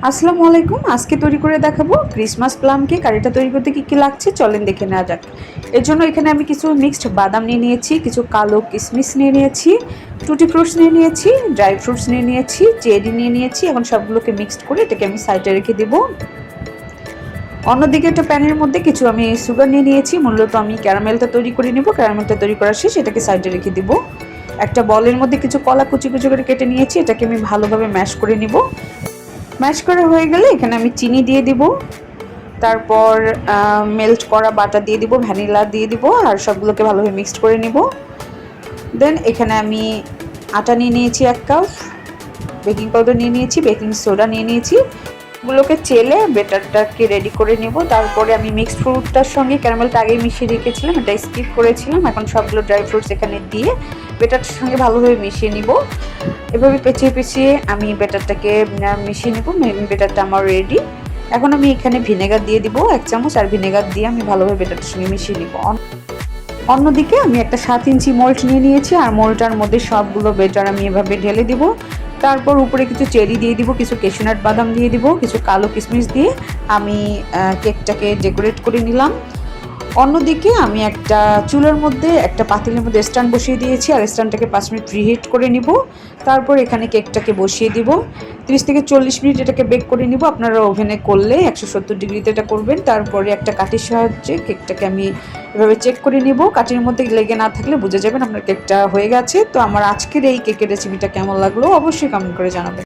আসসালামু আলাইকুম। আজকে তৈরি করে দেখাবো ক্রিসমাস প্লাম কেক। আর এটা তৈরি করতে কী কী লাগছে চলেন দেখে নেওয়া যাক। এর জন্য এখানে আমি কিছু মিক্সড বাদাম নিয়ে নিয়েছি, কিছু কালো কিশমিশ নিয়ে নিয়েছি, টুটি ফ্রুটস নিয়ে নিয়েছি, ড্রাই ফ্রুটস নিয়ে নিয়েছি, চেরি নিয়ে নিয়েছি। এখন সবগুলোকে মিক্সড করে এটাকে আমি সাইডে রেখে দেবো। অন্যদিকে একটা প্যানের মধ্যে কিছু আমি সুগার নিয়ে নিয়েছি, মূলত আমি ক্যারামেলটা তৈরি করে নেব। ক্যারামেলটা তৈরি করা শেষ, এটাকে সাইডে রেখে দিব। একটা বলের মধ্যে কিছু কলা কুচি কুচি করে কেটে নিয়েছি, এটাকে আমি ভালোভাবে ম্যাশ করে নিব। ম্যাশ করা হয়ে গেলে এখানে আমি চিনি দিয়ে দিব, তারপর মেল্ট করা বাটার দিয়ে দিব, ভ্যানিলা দিয়ে দিব, আর সবগুলোকে ভালোভাবে মিক্সড করে নিব। দেন এখানে আমি আটা নিয়ে নিয়েছি 1 কাপ, বেকিং পাউডার নিয়ে নিয়েছি, বেকিং সোডা নিয়ে নিয়েছি। এগুলোকে চেলে বেটারটাকে রেডি করে নেব। তারপরে আমি মিক্সড ফ্রুটটার সঙ্গে ক্যারামেলটা আগেই মিশিয়ে রেখেছিলাম, এটা স্কিপ করেছিলাম। এখন সবগুলো ড্রাই ফ্রুটস এখানে দিয়ে বেটারটার সঙ্গে ভালোভাবে মিশিয়ে নিব। এভাবে পেঁচিয়ে পেঁচিয়ে আমি বেটারটাকে মিশিয়ে নেব। বেটারটা আমার রেডি। এখন আমি এখানে ভিনেগার দিয়ে দিব 1 চামচ, আর ভিনেগার দিয়ে আমি ভালোভাবে বেটারটার সঙ্গে মিশিয়ে নিব। অন্যদিকে আমি একটা 7 ইঞ্চি মোল্ড নিয়ে নিয়েছি, আর মোল্ডটার মধ্যে সবগুলো বেটার আমি এভাবে ঢেলে দিব। তারপর উপরে কিছু চেরি দিয়ে দিব, কিছু ক্যাশনাট বাদাম দিয়ে দিব, কিছু কালো কিশমিশ দিয়ে আমি কেকটাকে ডেকোরেট করে নিলাম। অন্যদিকে আমি একটা চুলার মধ্যে একটা পাতিলের মধ্যে স্ট্যান্ড বসিয়ে দিয়েছি, আর স্ট্যান্ডটাকে 5 মিনিট প্রিহিট করে নিব। তারপর এখানে কেকটাকে বসিয়ে দিব। 30 থেকে 40 মিনিট এটাকে বেক করে নিব। আপনারা ওভেনে করলে 170 ডিগ্রিতে এটা করবেন। তারপরে একটা কাঠির সাহায্যে কেকটাকে আমি এভাবে চেক করে নিব। কাঠির মধ্যে লেগে না থাকলে বুঝে যাবেন আপনার কেকটা হয়ে গেছে। তো আমার আজকের এই কেকের রেসিপিটা কেমন লাগলো অবশ্যই কমেন্ট করে জানাবেন।